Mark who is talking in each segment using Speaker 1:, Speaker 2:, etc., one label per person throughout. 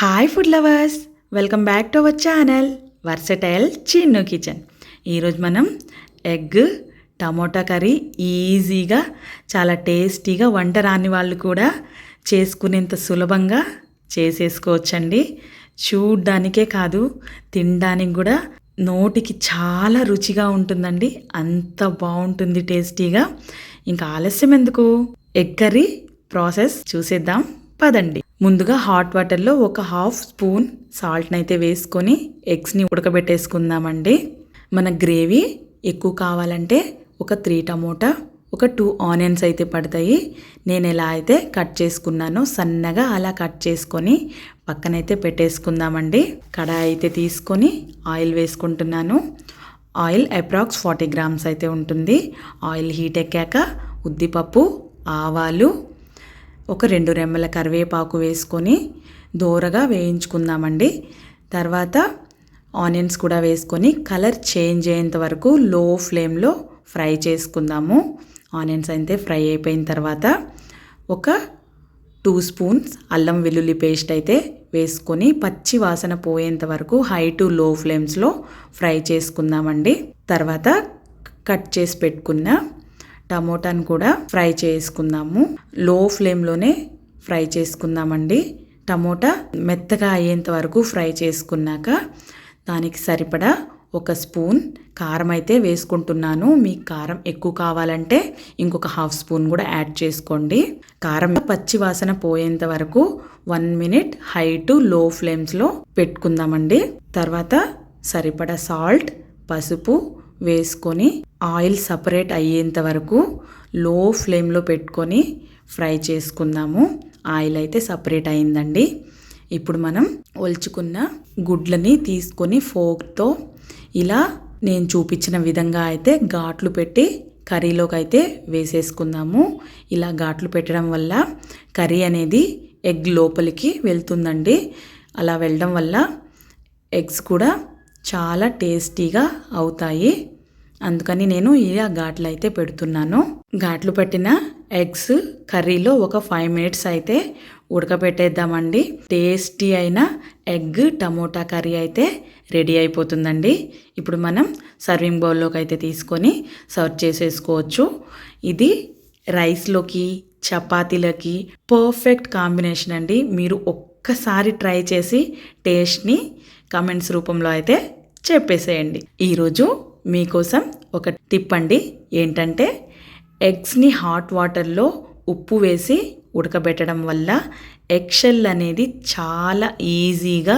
Speaker 1: Hi food lovers, welcome back to our channel versatile Chinnu kitchen. ఈరోజు మనం egg tomato curry ఈజీగా చాలా టేస్టీగా వంట రాని వాళ్ళు కూడా చేసుకునేంత సులభంగా చేసేసుకోవచ్చండి. చూడ్డానికే కాదు, తినడానికి కూడా నోటికి చాలా రుచిగా ఉంటుందండి. అంత బాగుంటుంది టేస్టీగా. ఇంకా ఆలస్యం ఎందుకు, ఎగ్ కర్రీ ప్రాసెస్ చూసేద్దాం పదండి. ముందుగా హాట్ వాటర్లో ఒక హాఫ్ స్పూన్ సాల్ట్ని అయితే వేసుకొని ఎగ్స్ని ఉడకబెట్టేసుకుందామండి. మన గ్రేవీ ఎక్కువ కావాలంటే ఒక 3 టమోటా, ఒక 2 ఆనియన్స్ అయితే పడతాయి. నేను ఎలా అయితే కట్ చేసుకున్నానో సన్నగా అలా కట్ చేసుకొని పక్కనైతే పెట్టేసుకుందామండి. కడాయి అయితే తీసుకొని ఆయిల్ వేసుకుంటున్నాను. ఆయిల్ అప్రాక్స్ 40 గ్రామ్స్ అయితే ఉంటుంది. ఆయిల్ హీట్ ఎక్కాక ఉద్దిపప్పు, ఆవాలు, ఒక 2 రెమ్మల కరివేపాకు వేసుకొని దోరగా వేయించుకుందామండి. తర్వాత ఆనియన్స్ కూడా వేసుకొని కలర్ చేంజ్ అయ్యేంత వరకు లో ఫ్లేమ్లో ఫ్రై చేసుకుందాము. ఆనియన్స్ అయితే ఫ్రై అయిపోయిన తర్వాత ఒక 2 స్పూన్స్ అల్లం వెల్లుల్లి పేస్ట్ అయితే వేసుకొని పచ్చి వాసన పోయేంత వరకు హై టు లో ఫ్లేమ్స్లో ఫ్రై చేసుకుందామండి. తర్వాత కట్ చేసి పెట్టుకున్న టమోటాను కూడా ఫ్రై చేసుకుందాము. లో ఫ్లేమ్లోనే ఫ్రై చేసుకుందామండి. టమోటా మెత్తగా అయ్యేంత వరకు ఫ్రై చేసుకున్నాక దానికి సరిపడా ఒక స్పూన్ కారం అయితే వేసుకుంటున్నాను. మీకు కారం ఎక్కువ కావాలంటే ఇంకొక హాఫ్ స్పూన్ కూడా యాడ్ చేసుకోండి. కారం పచ్చి వాసన పోయేంత వరకు 1 మినిట్ హై టు లో ఫ్లేమ్స్లో పెట్టుకుందామండి. తర్వాత సరిపడా సాల్ట్, పసుపు వేసుకొని ఆయిల్ సపరేట్ అయ్యేంత వరకు లో ఫ్లేమ్లో పెట్టుకొని ఫ్రై చేసుకుందాము. ఆయిల్ అయితే సపరేట్ అయిందండి. ఇప్పుడు మనం ఒలుచుకున్న గుడ్లని తీసుకొని ఫోర్క్తో ఇలా నేను చూపించిన విధంగా అయితే ఘాట్లు పెట్టి కర్రీలోకి అయితే వేసేసుకుందాము. ఇలా ఘాట్లు పెట్టడం వల్ల కర్రీ అనేది ఎగ్ లోపలికి వెళ్తుందండి. అలా వెళ్ళడం వల్ల ఎగ్స్ కూడా చాలా టేస్టీగా అవుతాయి. అందుకని నేను ఇలా ఘాట్లు అయితే పెడుతున్నాను. ఘాట్లు పెట్టిన ఎగ్స్ కర్రీలో ఒక 5 మినిట్స్ అయితే ఉడకబెట్టేద్దామండి. టేస్టీ అయిన ఎగ్ టమోటా కర్రీ అయితే రెడీ అయిపోతుందండి. ఇప్పుడు మనం సర్వింగ్ బౌల్లోకి అయితే తీసుకొని సర్వ్ చేసేసుకోవచ్చు. ఇది రైస్లోకి, చపాతీలకి పర్ఫెక్ట్ కాంబినేషన్ అండి. మీరు ఒక్కసారి ట్రై చేసి టేస్ట్ని కామెంట్స్ రూపంలో అయితే చెప్పేసేయండి. ఈరోజు మీకోసం ఒక టిప్ అండి. ఏంటంటే ఎగ్స్ని హాట్ వాటర్లో ఉప్పు వేసి ఉడకబెట్టడం వల్ల ఎగ్ షెల్ అనేది చాలా ఈజీగా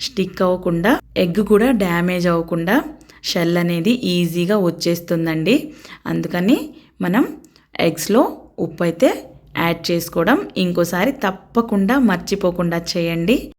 Speaker 1: స్టిక్ అవ్వకుండా, ఎగ్ కూడా డ్యామేజ్ అవ్వకుండా షెల్ అనేది ఈజీగా వచ్చేస్తుందండి. అందుకని మనం ఎగ్స్లో ఉప్పు అయితే యాడ్ చేసుకోవడం ఇంకోసారి తప్పకుండా మర్చిపోకుండా చేయండి.